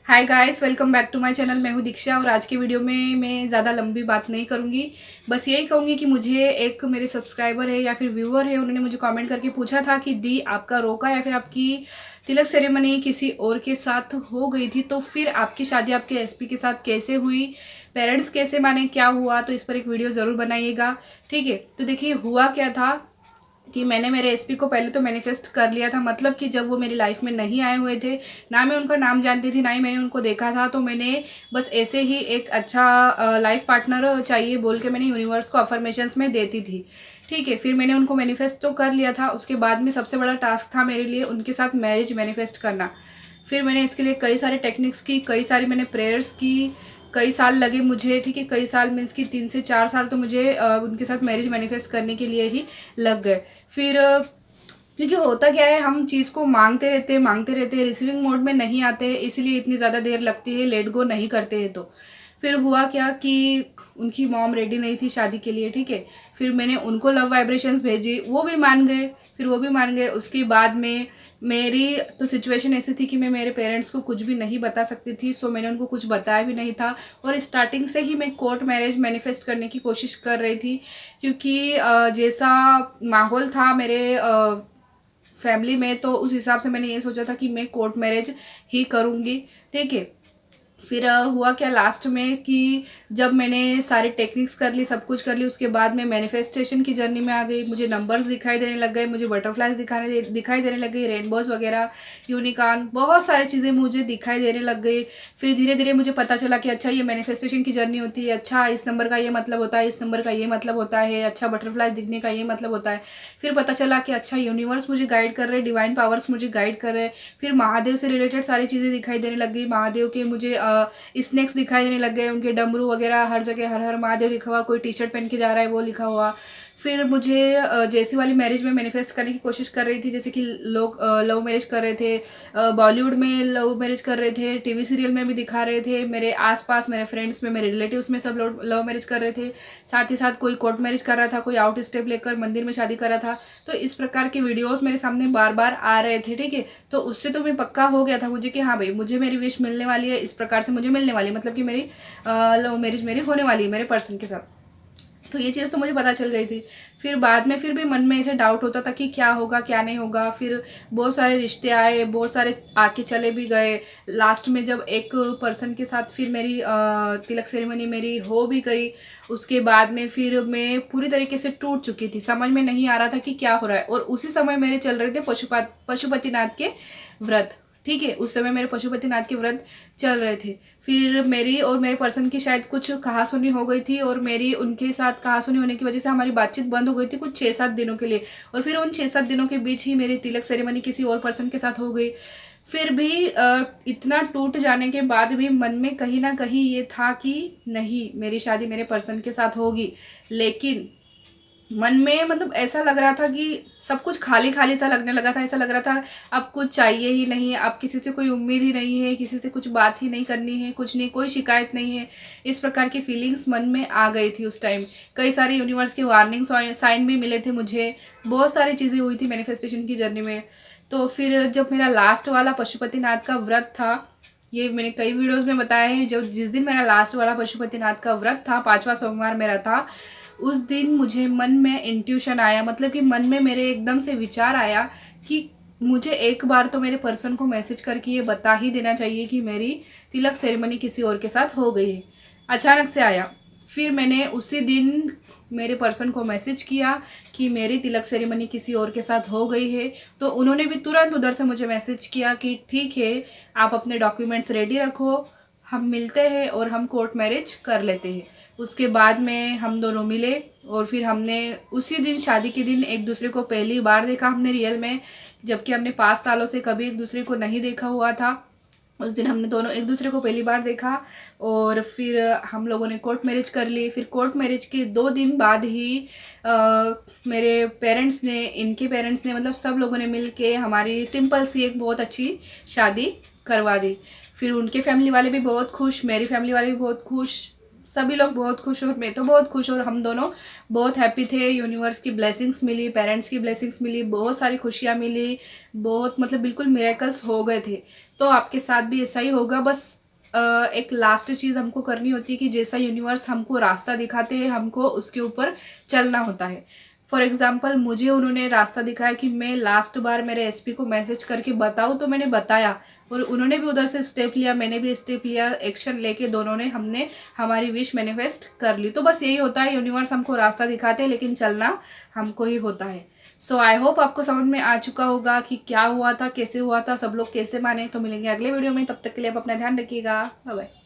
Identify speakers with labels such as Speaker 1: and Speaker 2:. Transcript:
Speaker 1: Hi guys, welcome back to my channel. मैं हूँ दीक्षा और आज की वीडियो में मैं ज़्यादा लंबी बात नहीं करूँगी। बस यही कहूँगी कि मुझे एक मेरे सब्सक्राइबर है या फिर व्यूअर है, उन्होंने मुझे कमेंट करके पूछा था कि दी आपका रोका या फिर आपकी तिलक सेरेमनी किसी और के साथ हो गई थी, तो फिर आपकी शादी आपके एसपी के साथ कैसे हुई, पेरेंट्स कैसे माने, क्या हुआ। तो इस पर एक वीडियो ज़रूर बनाइएगा, ठीक है। तो देखिए हुआ क्या था कि मैंने मेरे एसपी को पहले तो मैनिफेस्ट कर लिया था। मतलब कि जब वो मेरी लाइफ में नहीं आए हुए थे, ना मैं उनका नाम जानती थी, ना ही मैंने उनको देखा था, तो मैंने बस ऐसे ही एक अच्छा लाइफ पार्टनर चाहिए बोल के मैंने यूनिवर्स को अफर्मेशंस में देती थी, ठीक है। फिर मैंने उनको मैनिफेस्ट तो कर लिया था। उसके बाद में सबसे बड़ा टास्क था मेरे लिए उनके साथ मैरिज मैनिफेस्ट करना। फिर मैंने इसके लिए कई सारे टेक्निक्स की, कई सारी मैंने प्रेयर्स की, कई साल लगे मुझे, ठीक है। कई साल मीन्स कि 3 से 4 साल तो मुझे उनके साथ मैरिज मैनिफेस्ट करने के लिए ही लग गए। फिर क्योंकि होता क्या है, हम चीज़ को मांगते रहते हैं, रिसीविंग मोड में नहीं आते हैं, इसलिए इतनी ज़्यादा देर लगती है, लेट गो नहीं करते हैं। तो फिर हुआ क्या कि उनकी मॉम रेडी नहीं थी शादी के लिए, ठीक है। फिर मैंने उनको लव वाइब्रेशंस भेजी, वो भी मान गए। फिर वो भी मान गए। उसके बाद में मेरी तो सिचुएशन ऐसी थी कि मैं मेरे पेरेंट्स को कुछ भी नहीं बता सकती थी, सो मैंने उनको कुछ बताया भी नहीं था। और स्टार्टिंग से ही मैं कोर्ट मैरिज मैनिफेस्ट करने की कोशिश कर रही थी, क्योंकि जैसा माहौल था मेरे फैमिली में, तो उस हिसाब से मैंने ये सोचा था कि मैं कोर्ट मैरिज ही करूँगी, ठीक है। फिर हुआ क्या लास्ट में कि जब मैंने सारे टेक्निक्स कर ली, सब कुछ कर ली, उसके बाद मैं मैनिफेस्टेशन की जर्नी में आ गई। मुझे नंबर्स दिखाई देने लग गए, मुझे बटरफ्लाइज दिखाई देने लग गई, रेनबोज वगैरह, यूनिकॉर्न, बहुत सारी चीज़ें मुझे दिखाई देने लग गई। फिर धीरे धीरे मुझे पता चला कि अच्छा ये मैनिफेस्टेशन की जर्नी होती है, अच्छा इस नंबर का ये मतलब होता है, इस नंबर का ये मतलब होता है, अच्छा बटरफ्लाइज दिखने का ये मतलब होता है। फिर पता चला कि अच्छा यूनिवर्स मुझे गाइड कर रहे हैं, डिवाइन पावर्स मुझे गाइड कर रहे हैं। फिर महादेव से रिलेटेड सारी चीज़ें दिखाई देने लग गई। महादेव के मुझे स्नैक्स दिखाई देने लग गए, उनके डमरू वगैरह, हर जगह हर हर महादेव लिखा हुआ, कोई टी शर्ट पहन के जा रहा है वो लिखा हुआ। फिर मुझे जैसी वाली मैरिज में मैनिफेस्ट करने की कोशिश कर रही थी, जैसे कि लोग लव मैरिज कर रहे थे, बॉलीवुड में लव मैरिज कर रहे थे, टीवी सीरियल में भी दिखा रहे थे, मेरे आसपास मेरे फ्रेंड्स में, मेरे रिलेटिव्स में सब लोग लव मैरिज कर रहे थे। साथ ही साथ कोई कोर्ट मैरिज कर रहा था, कोई आउट स्टेप लेकर मंदिर में शादी कर रहा था। तो इस प्रकार के वीडियोस मेरे सामने बार बार आ रहे थे, ठीक है। तो उससे तो मैं पक्का हो गया था मुझे कि हाँ भाई, मुझे मेरी विश मिलने वाली है, इस प्रकार से मुझे मिलने वाली है, मतलब कि मेरी लव मैरिज मेरी होने वाली है मेरे पर्सन के साथ। तो ये चीज़ तो मुझे पता चल गई थी। फिर बाद में फिर भी मन में ऐसे डाउट होता था कि क्या होगा क्या नहीं होगा। फिर बहुत सारे रिश्ते आए, बहुत सारे आके चले भी गए। लास्ट में जब एक पर्सन के साथ फिर मेरी तिलक सेरेमनी मेरी हो भी गई, उसके बाद में फिर मैं पूरी तरीके से टूट चुकी थी, समझ में नहीं आ रहा था कि क्या हो रहा है। और उसी समय मेरे चल रहे थे पशुपतिनाथ के व्रत, ठीक है। उस समय मेरे पशुपतिनाथ के व्रत चल रहे थे। फिर मेरी और मेरे पर्सन की शायद कुछ कहासुनी हो गई थी, और मेरी उनके साथ कहासुनी होने की वजह से हमारी बातचीत बंद हो गई थी कुछ 6-7 दिनों के लिए। और फिर उन 6-7 दिनों के बीच ही मेरी तिलक सेरेमनी किसी और पर्सन के साथ हो गई। फिर भी इतना टूट जाने के बाद भी मन में कहीं ना कहीं ये था कि नहीं, मेरी शादी मेरे पर्सन के साथ होगी। लेकिन मन में मतलब ऐसा लग रहा था कि सब कुछ खाली खाली सा लगने लगा था। ऐसा लग रहा था अब कुछ चाहिए ही नहीं, अब किसी से कोई उम्मीद ही नहीं है, किसी से कुछ बात ही नहीं करनी है, कुछ नहीं, कोई शिकायत नहीं है। इस प्रकार की फीलिंग्स मन में आ गई थी उस टाइम। कई सारे यूनिवर्स के वार्निंग साइन भी मिले थे मुझे, बहुत सारी चीज़ें हुई थी मैनिफेस्टेशन की जर्नी में। तो फिर जब मेरा लास्ट वाला पशुपतिनाथ का व्रत था, ये मैंने कई वीडियोज़ में बताया है, जब जिस दिन मेरा लास्ट वाला पशुपतिनाथ का व्रत था, 5वां सोमवार मेरा था, उस दिन मुझे मन में इंट्यूशन आया, मतलब कि मन में मेरे एकदम से विचार आया कि मुझे एक बार तो मेरे पर्सन को मैसेज करके ये बता ही देना चाहिए कि मेरी तिलक सेरेमनी किसी और के साथ हो गई है। अचानक से आया। फिर मैंने उसी दिन मेरे पर्सन को मैसेज किया कि मेरी तिलक सेरेमनी किसी और के साथ हो गई है। तो उन्होंने भी तुरंत उधर से मुझे मैसेज किया कि ठीक है, आप अपने डॉक्यूमेंट्स रेडी रखो, हम मिलते हैं और हम कोर्ट मैरिज कर लेते हैं। उसके बाद में हम दोनों मिले, और फिर हमने उसी दिन, शादी के दिन, एक दूसरे को पहली बार देखा हमने रियल में, जबकि हमने 5 सालों से कभी एक दूसरे को नहीं देखा हुआ था। उस दिन हमने दोनों एक दूसरे को पहली बार देखा, और फिर हम लोगों ने कोर्ट मैरिज कर ली। फिर कोर्ट मैरिज के 2 दिन बाद ही मेरे पेरेंट्स ने, इनके पेरेंट्स ने, मतलब सब लोगों ने मिल के हमारी सिंपल सी एक बहुत अच्छी शादी करवा दी। फिर उनके फैमिली वाले भी बहुत खुश, मेरी फैमिली वाले भी बहुत खुश, सभी लोग बहुत खुश और मैं तो बहुत खुश और हम दोनों बहुत हैप्पी थे। यूनिवर्स की ब्लेसिंग्स मिली, पेरेंट्स की ब्लेसिंग्स मिली, बहुत सारी खुशियाँ मिली, बहुत मतलब बिल्कुल मिरेकल्स हो गए थे। तो आपके साथ भी ऐसा ही होगा। बस एक लास्ट चीज़ हमको करनी होती है कि जैसा यूनिवर्स हमको रास्ता दिखाते हैं हमको उसके ऊपर चलना होता है। फॉर एग्जाम्पल मुझे उन्होंने रास्ता दिखाया कि मैं लास्ट बार मेरे एसपी को मैसेज करके बताऊँ, तो मैंने बताया और उन्होंने भी उधर से स्टेप लिया, मैंने भी स्टेप लिया, एक्शन लेके दोनों ने हमने हमारी विश मैनिफेस्ट कर ली। तो बस यही होता है, यूनिवर्स हमको रास्ता दिखाते हैं लेकिन चलना हमको ही होता है। सो आई होप आपको समझ में आ चुका होगा कि क्या हुआ था, कैसे हुआ था, सब लोग कैसे माने। तो मिलेंगे अगले वीडियो में, तब तक के लिए आप अपना ध्यान रखिएगा। Bye bye.